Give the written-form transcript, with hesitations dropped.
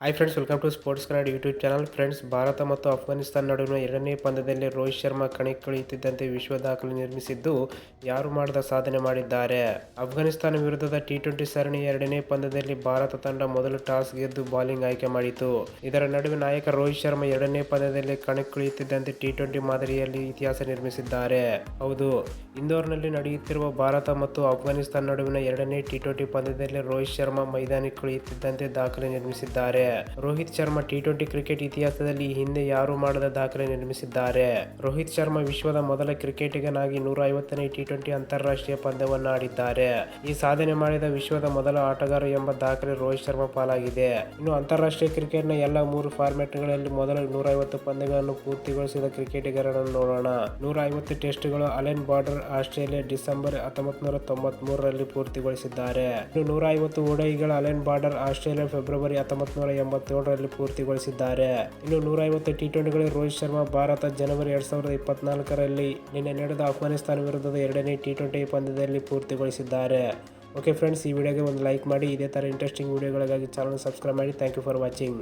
Hi friends, welcome to sports Kannada YouTube channel. Friends, Bharat ಮತ್ತು ಅಫ್ಘಾನಿಸ್ತಾನ ನಡುವಿನ ಎರಡನೇ ಪಂದ್ಯದಲ್ಲಿ ರೋಹಿತ್ ಶರ್ಮಾ ಕಣಕ್ಕಿಳಿಯುತ್ತಿದ್ದಂತೆ ವಿಶ್ವ ದಾಖಲೆ ನಿರ್ಮಿಸಿದ್ದು, ಯಾರು ಮಾಡದ ಸಾಧನೆ ಮಾಡಿದ್ದಾರೆ. ಅಫ್ಘಾನಿಸ್ತಾನ ವಿರುದ್ಧದ ಟಿ20 ಸರಣಿಯ ಎರಡನೇ ಪಂದ್ಯದಲ್ಲಿ ಭಾರತ ತಂಡ ಮೊದಲು ಟಾಸ್ ಗೆದ್ದು ಬೌಲಿಂಗ್ ಆಯ್ಕೆ ಮಾಡಿತು. ಇದರ ನಡುವೆ ನಾಯಕ ರೋಹಿತ್ ಶರ್ಮಾ ಎರಡನೇ ಪಂದ್ಯದಲ್ಲಿ ಕಣಕ್ಕಿಳಿಯುತ್ತಿದ್ದಂತೆ ಟಿ20 ಮಾದರಿಯಲ್ಲಿ ಇತಿಹಾಸ ನಿರ್ಮಿಸಿದ್ದಾರೆ. ಹೌದು, ಇಂದೋರ್ನಲ್ಲಿ ನಡೆಯುತ್ತಿರುವ ಭಾರತ ಮತ್ತು ಅಫ್ಘಾನಿಸ್ತಾನ ನಡುವಿನ ಎರಡನೇ ಟಿ20 ಪಂದ್ಯದಲ್ಲಿ ರೋಹಿತ್ ಶರ್ಮಾ ಮೈದಾನಕ್ಕಿಳಿಯುತ್ತಿದ್ದಂತೆ ದಾಖಲೆ ನಿರ್ಮಿಸಿದ್ದಾರೆ. ರೋಹಿತ್ ಶರ್ಮಾ ಟಿ20 ಕ್ರಿಕೆಟ್ ಇತಿಹಾಸದಲ್ಲಿ ಈ ಹಿಂದೆ ಯಾರೂ ಮಾಡದ ದಾಖಲೆ ನಿರ್ಮಿಸಿದ್ದಾರೆ. ರೋಹಿತ್ ಶರ್ಮಾ ವಿಶ್ವದ ಮೊದಲ ಕ್ರಿಕೆಟಿಗನಾಗಿ 150ನೇ ಟಿ20 ಅಂತಾರಾಷ್ಟ್ರೀಯ ಪಂದ್ಯವನ್ನು ಆಡಿದ್ದಾರೆ. ಈ ಸಾಧನೆ ಮಾಡಿದ ವಿಶ್ವದ ಮೊದಲ ಆಟಗಾರ ಎಂಬ ದಾಖಲೆ ರೋಹಿತ್ ಶರ್ಮಾ ಪಾಲಾಗಿದೆ. ಇನ್ನು ಅಂತಾರಾಷ್ಟ್ರೀಯ ಕ್ರಿಕೆಟ್ನ ಎಲ್ಲ 3 ಫಾರ್ಮ್ಯಾಟ್ಗಳಲ್ಲಿ ಮೊದಲ 150 ಪಂದ್ಯಗಳನ್ನು ಪೂರ್ತಿಗೊಳಿಸಿದ ಕ್ರಿಕೆಟಿಗರನ್ನು ನೋಡೋಣ. 150 ಟೆಸ್ಟ್ಗಳು ಅಲೆನ್ ಬಾರ್ಡರ್ ಆಸ್ಟ್ರೇಲಿಯಾ ಡಿಸೆಂಬರ್ 1993ರಲ್ಲಿ ಪೂರ್ತಿಗೊಳಿಸಿದ್ದಾರೆ. ಇನ್ನು 150 ಓಡಿಐಗಳ ಅಲೆನ್ ಬಾರ್ಡರ್ ಆಸ್ಟ್ರೇಲಿಯಾ ಫೆಬ್ರವರಿ 1987ರಲ್ಲಿ ಪೂರ್ತಿಗೊಳಿಸಿದ್ದಾರೆ. ಇನ್ನು 150 ಟಿ20ಗಳಲ್ಲಿ ರೋಹಿತ್ ಶರ್ಮಾ ಭಾರತ ಜನವರಿ 2024ರಲ್ಲಿ ನಿನ್ನೆ ನಡೆದ ಅಫ್ಘಾನಿಸ್ತಾನ ವಿರುದ್ಧದ ಎರಡನೇ ಟಿ20 ಪಂದ್ಯದಲ್ಲಿ ಪೂರ್ತಿಗೊಳಿಸಿದ್ದಾರೆ. ಓಕೆ ಫ್ರೆಂಡ್ಸ್, ಈ ವಿಡಿಯೋಗೆ ಒಂದು ಲೈಕ್ ಮಾಡಿ. ಇದೇ ಥರ ಇಂಟ್ರೆಸ್ಟಿಂಗ್ ವಿಡಿಯೋಗಳಿಗಾಗಿ ಚಾನಲ್ ಸಬ್ಸ್ಕ್ರೈಬ್ ಮಾಡಿ. Thank you for watching.